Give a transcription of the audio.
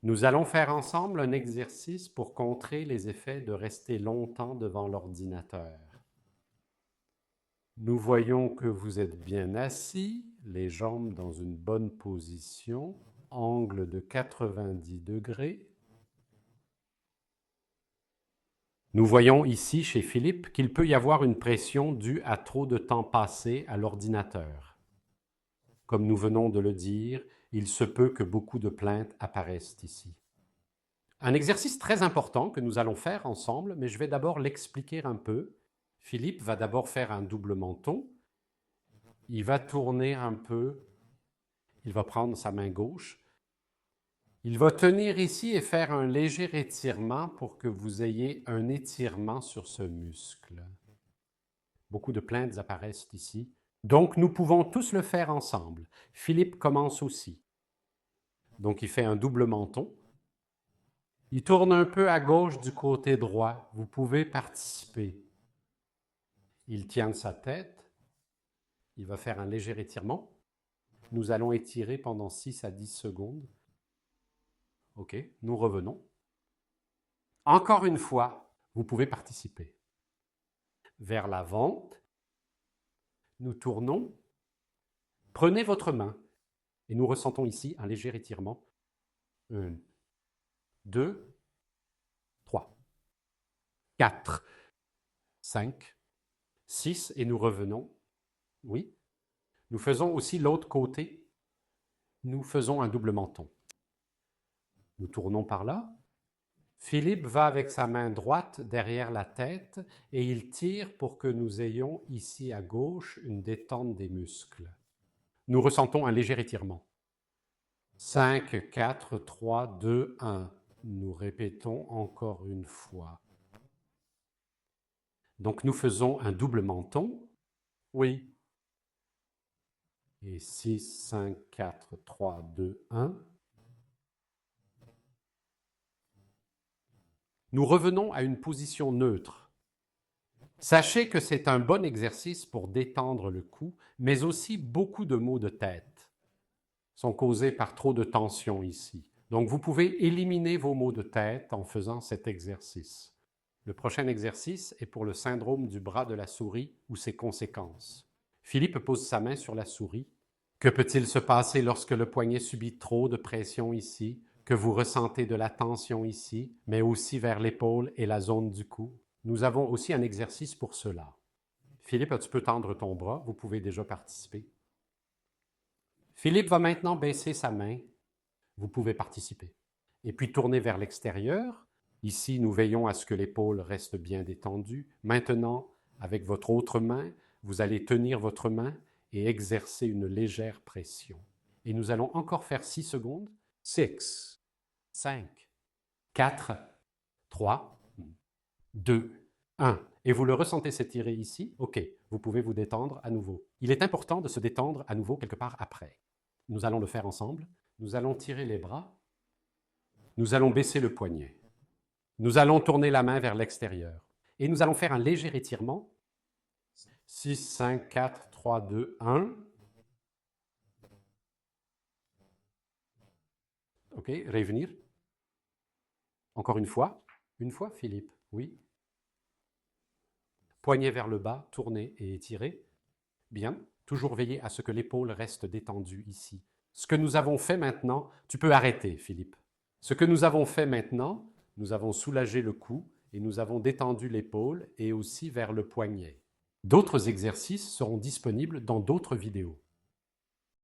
Nous allons faire ensemble un exercice pour contrer les effets de rester longtemps devant l'ordinateur. Nous voyons que vous êtes bien assis, les jambes dans une bonne position, angle de 90 degrés. Nous voyons ici chez Philippe qu'il peut y avoir une pression due à trop de temps passé à l'ordinateur. Comme nous venons de le dire, il se peut que beaucoup de plaintes apparaissent ici. Un exercice très important que nous allons faire ensemble, mais je vais d'abord l'expliquer un peu. Philippe va d'abord faire un double menton. Il va tourner un peu. Il va prendre sa main gauche. Il va tenir ici et faire un léger étirement pour que vous ayez un étirement sur ce muscle. Beaucoup de plaintes apparaissent ici. Donc, nous pouvons tous le faire ensemble. Philippe commence aussi. Donc, il fait un double menton. Il tourne un peu à gauche du côté droit. Vous pouvez participer. Il tient sa tête. Il va faire un léger étirement. Nous allons étirer pendant 6 à 10 secondes. OK, nous revenons. Encore une fois, vous pouvez participer. Vers l'avant, nous tournons. Prenez votre main et nous ressentons ici un léger étirement. 1, 2, 3, 4, 5, 6 et nous revenons. Oui. Nous faisons aussi l'autre côté. Nous faisons un double menton. Nous tournons par là. Philippe va avec sa main droite derrière la tête et il tire pour que nous ayons ici à gauche une détente des muscles. Nous ressentons un léger étirement. 5, 4, 3, 2, 1. Nous répétons encore une fois. Donc nous faisons un double menton. Oui. Et 6, 5, 4, 3, 2, 1. Nous revenons à une position neutre. Sachez que c'est un bon exercice pour détendre le cou, mais aussi beaucoup de maux de tête sont causés par trop de tension ici. Donc vous pouvez éliminer vos maux de tête en faisant cet exercice. Le prochain exercice est pour le syndrome du bras de la souris ou ses conséquences. Philippe pose sa main sur la souris. Que peut-il se passer lorsque le poignet subit trop de pression ici, que vous ressentez de la tension ici, mais aussi vers l'épaule et la zone du cou? Nous avons aussi un exercice pour cela. Philippe, tu peux tendre ton bras, vous pouvez déjà participer. Philippe va maintenant baisser sa main, vous pouvez participer. Et puis tourner vers l'extérieur. Ici, nous veillons à ce que l'épaule reste bien détendue. Maintenant, avec votre autre main, vous allez tenir votre main et exercer une légère pression. Et nous allons encore faire 6 secondes. 6, 5, 4, 3, 2, 1. Et vous le ressentez s'étirer ici? OK, vous pouvez vous détendre à nouveau. Il est important de se détendre à nouveau quelque part après. Nous allons le faire ensemble. Nous allons tirer les bras. Nous allons baisser le poignet. Nous allons tourner la main vers l'extérieur. Et nous allons faire un léger étirement. 6, 5, 4, 3, 2, 1. OK, revenir. Encore une fois, Philippe. Oui. Poignet vers le bas, tournez et étirez. Bien. Toujours veiller à ce que l'épaule reste détendue ici. Ce que nous avons fait maintenant, tu peux arrêter, Philippe. Ce que nous avons fait maintenant, nous avons soulagé le cou et nous avons détendu l'épaule et aussi vers le poignet. D'autres exercices seront disponibles dans d'autres vidéos.